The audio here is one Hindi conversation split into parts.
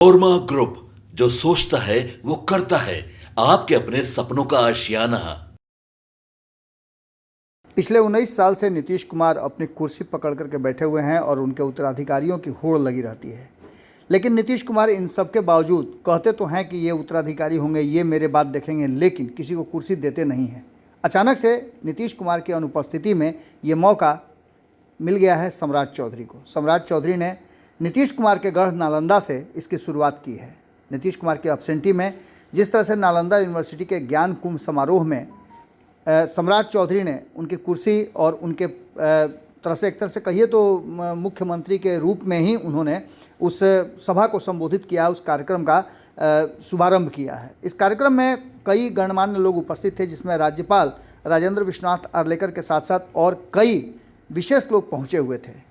ओरमा ग्रुप, जो सोचता है वो करता है। आपके अपने सपनों का आशियाना। पिछले 19 साल से नीतीश कुमार अपनी कुर्सी पकड़ करके बैठे हुए हैं और उनके उत्तराधिकारियों की होड़ लगी रहती है। लेकिन नीतीश कुमार इन सब के बावजूद कहते तो हैं कि ये उत्तराधिकारी होंगे, ये मेरे बात देखेंगे, लेकिन किसी को कुर्सी देते नहीं हैं। अचानक से नीतीश कुमार की अनुपस्थिति में ये मौका मिल गया है सम्राट चौधरी को। सम्राट चौधरी ने नीतीश कुमार के गढ़ नालंदा से इसकी शुरुआत की है। नीतीश कुमार की एब्सेंटी में जिस तरह से नालंदा यूनिवर्सिटी के ज्ञान कुंभ समारोह में सम्राट चौधरी ने उनकी कुर्सी और उनके तरह से, एक तरह से कहिए तो मुख्यमंत्री के रूप में ही उन्होंने उस सभा को संबोधित किया, उस कार्यक्रम का शुभारंभ किया है। इस कार्यक्रम में कई गणमान्य लोग उपस्थित थे, जिसमें राज्यपाल राजेंद्र विश्वनाथ आर्लेकर के साथ साथ और कई विशेष लोग पहुंचे हुए थे।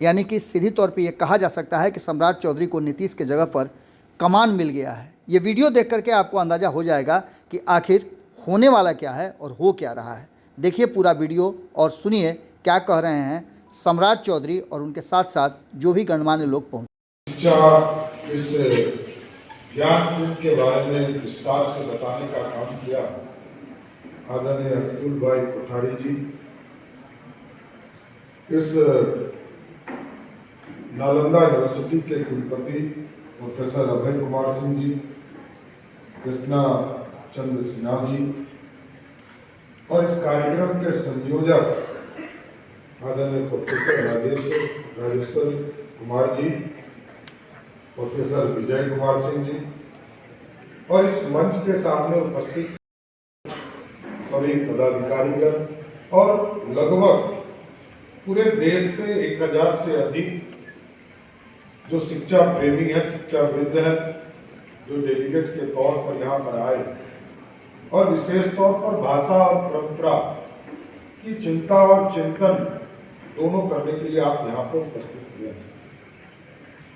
यानी कि सीधी तौर पे ये कहा जा सकता है कि सम्राट चौधरी को नीतीश के जगह पर कमान मिल गया है। ये वीडियो देख करके आपको अंदाज़ा हो जाएगा कि आखिर होने वाला क्या है और हो क्या रहा है। देखिए पूरा वीडियो और सुनिए क्या कह रहे हैं सम्राट चौधरी और उनके साथ साथ जो भी गणमान्य लोग पहुंचे। शिक्षा इस ज्ञान कुंभ के बारे में विस्तार से बताने का काम किया आदरणीय अतुल भाई कोठारी जी। इस नालंदा यूनिवर्सिटी के कुलपति प्रोफेसर अभय कुमार सिंह जी, कृष्णा चंद्र सिन्हा जी और इस कार्यक्रम के संयोजक आदरणीय प्रोफेसर राजेश्वर कुमार जी, प्रोफेसर विजय कुमार सिंह जी और इस मंच के सामने उपस्थित सभी पदाधिकारीगण और लगभग पूरे देश से 1000 से अधिक जो शिक्षा प्रेमी है, शिक्षाविद है, जो डेलीगेट के तौर पर यहाँ पर आए और विशेष तौर पर भाषा और परंपरा की चिंता और चिंतन दोनों करने के लिए आप यहाँ पर उपस्थित हुए हैं।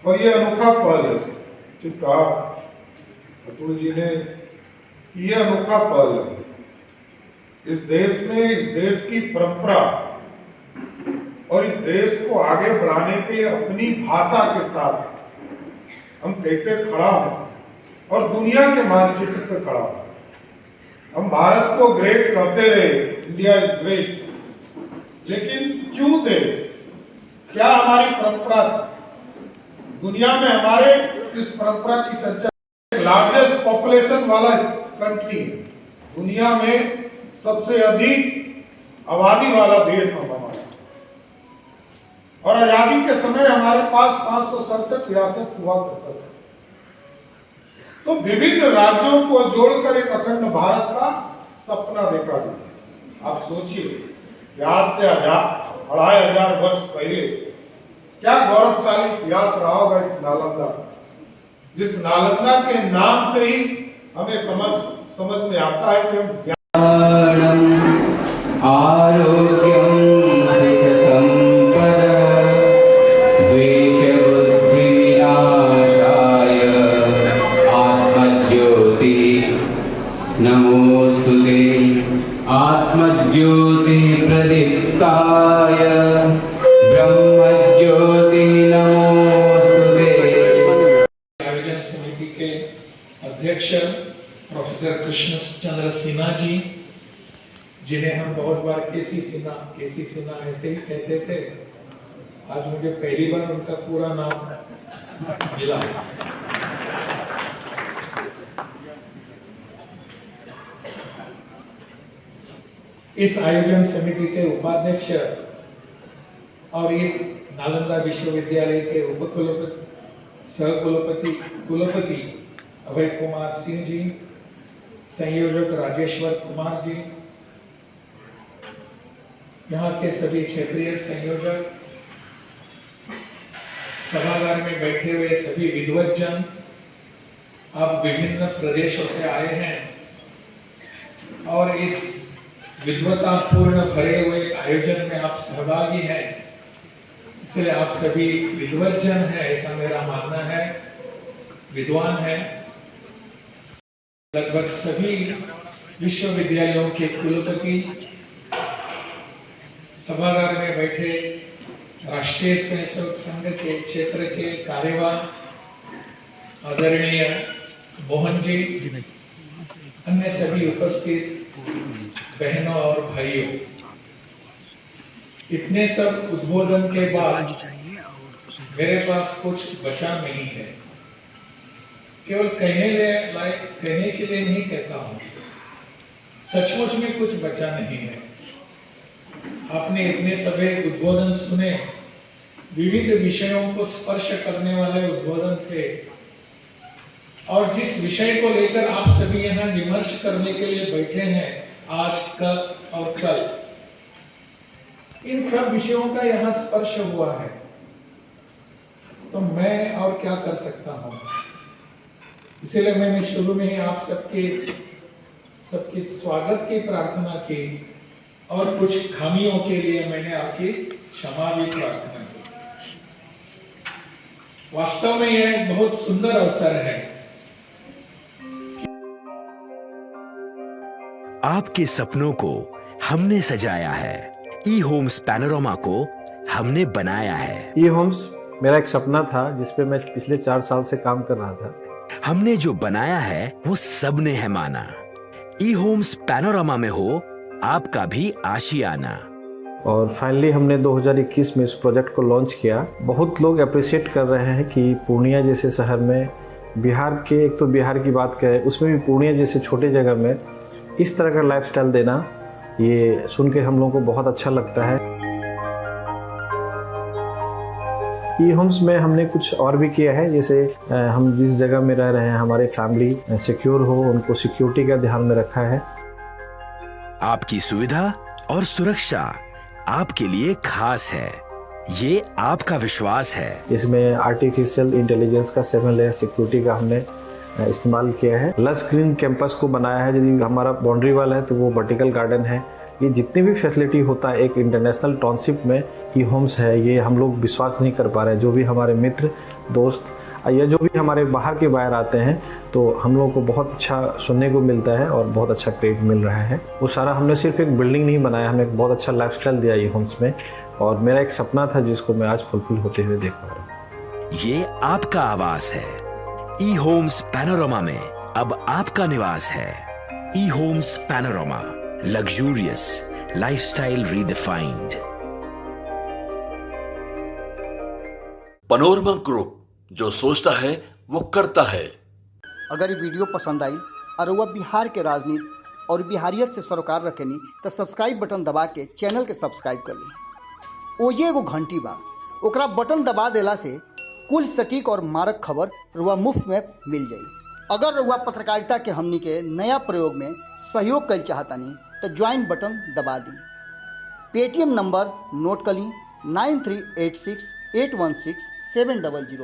और ये अनोखा पहल है, जो कहा अतुल जी ने, ये अनोखा पहल है। इस देश में, इस देश की परंपरा और इस देश को आगे बढ़ाने के लिए अपनी भाषा के साथ हम कैसे खड़ा हो और दुनिया के मानचित्र पर खड़ा हो। हम भारत को ग्रेट कहते रहे, इंडिया इज ग्रेट, लेकिन क्यों थे? क्या हमारी परंपरा दुनिया में हमारे इस परंपरा की चर्चा? लार्जेस्ट पॉपुलेशन वाला कंट्री, दुनिया में सबसे अधिक आबादी वाला देश हम हमारा, और आजादी के समय हमारे पास 567 रियासत हुआ करता था। तो विभिन्न राज्यों को जोड़कर एक अखंड भारत का सपना देखा गया। आप सोचिए कि आज से 2500 वर्ष पहले क्या गौरवशाली इतिहास रहा होगा इस नालंदा का, जिस नालंदा के नाम से ही हमें समझ में आता है कि हम ज्ञानम आरोग्यम नमोस्तुते आत्मज्योति प्रदीप्ताय ब्रह्मज्योति नमोस्तुते। आयोजन समिति के अध्यक्ष प्रोफेसर कृष्ण चंद्र सिन्हा जी, जिन्हें हम बहुत बार केसी सिन्हा ऐसे ही कहते थे, आज मुझे पहली बार उनका पूरा नाम मिला। इस आयोजन समिति के उपाध्यक्ष और इस नालंदा विश्वविद्यालय के कुलपति अभय कुमार सिंह जी, संयोजक राजेश्वर कुमार जी, यहाँ के सभी क्षेत्रीय संयोजक, सभागार में बैठे हुए सभी विद्वज्जन, आप विभिन्न प्रदेशों से आए हैं और इस विद्वतापूर्ण भरे हुए आयोजन में आप सहभागी हैं, इसलिए आप सभी विद्वज्जन हैं, ऐसा मेरा मानना है, विद्वान हैं। लगभग सभी विश्वविद्यालयों के कुलपति, सभागार में बैठे राष्ट्रीय स्वयंसेवक संघ के क्षेत्र के कार्यवाह, आदरणीय मोहन जी, अन्य सभी उपस्थित बहनों और भाइयों, इतने सब उद्बोधन के बाद मेरे पास कुछ बचा नहीं है। केवल कहने के लिए नहीं कहता हूँ, सचमुच में कुछ बचा नहीं है। आपने इतने सभी उद्बोधन सुने, विविध विषयों को स्पर्श करने वाले उद्बोधन थे, और जिस विषय को लेकर आप सभी यहाँ विमर्श करने के लिए बैठे हैं आज, कल और कल, इन सब विषयों का यहाँ स्पर्श हुआ है। तो मैं और क्या कर सकता हूँ, इसीलिए मैंने शुरू में ही आप सबके स्वागत की प्रार्थना की, और कुछ खामियों के लिए मैंने आपकी क्षमा भी प्रार्थना की। वास्तव में यह बहुत सुंदर अवसर है। आपके सपनों को हमने सजाया है, ई होम्स पैनोरामा को हमने बनाया है। ई होम्स मेरा एक सपना था जिस पे मैं पिछले 4 साल से काम कर रहा था। हमने जो बनाया है वो सबने है माना। ई होम्स पैनोरामा में हो आपका भी आशियाना। और फाइनली हमने 2021 में इस प्रोजेक्ट को लॉन्च किया। बहुत लोग अप्रिशिएट कर रहे हैं कि पूर्णिया जैसे शहर में, बिहार के, एक तो बिहार की बात करें उसमें भी पूर्णिया जैसे छोटे जगह में इस तरह का लाइफस्टाइल देना, ये सुन के हम लोगों को बहुत अच्छा लगता है। ई होम्स में हमने कुछ और भी किया है, जैसे हम जिस जगह में रह रहे हैं हमारे फैमिली सिक्योर हो, उनको सिक्योरिटी का ध्यान में रखा है। आपकी सुविधा और सुरक्षा आपके लिए खास है, ये आपका विश्वास है। इसमें आर्टिफिशियल इंटेलिजेंस का 7 लेयर सिक्योरिटी का हमने इस्तेमाल किया है। लस ग्रीन कैंपस को बनाया है। यदि हमारा बाउंड्री वाल है तो वो वर्टिकल गार्डन है। ये जितनी भी फैसिलिटी होता है एक इंटरनेशनल टाउनशिप में ई होम्स है, ये हम लोग विश्वास नहीं कर पा रहे हैं। जो भी हमारे मित्र, दोस्त या जो भी हमारे बाहर आते हैं, तो हम लोगों को बहुत अच्छा सुनने को मिलता है और बहुत अच्छा क्रेडिट मिल रहा है। वो सारा हमने सिर्फ एक बिल्डिंग नहीं बनाया, हमें एक बहुत अच्छा लाइफस्टाइल दिया ई होम्स में, और मेरा एक सपना था जिसको मैं आज फुलफिल होते हुए देख पा रहा हूँ। ये आपका आवास है। ई होम्स पैनोरामा में अब आपका निवास है। E Homes Panorama, luxurious lifestyle redefined. Panorama group, जो सोचता है वो करता है। अगर ये वीडियो पसंद आई और वह बिहार के राजनीति और बिहारियत से सरोकार रखेनी तो सब्सक्राइब बटन दबा के चैनल के सब्सक्राइब कर ली। ओजे एगो घंटी बा, ओकरा बटन दबा देला से कुल सटीक और मारक खबर रुआ मुफ्त में मिल जाई। अगर रुआ पत्रकारिता के हमनी के नया प्रयोग में सहयोग कर चाहतानी तो ज्वाइन बटन दबा दी। पेटीएम नंबर नोट कर ली 9386816700।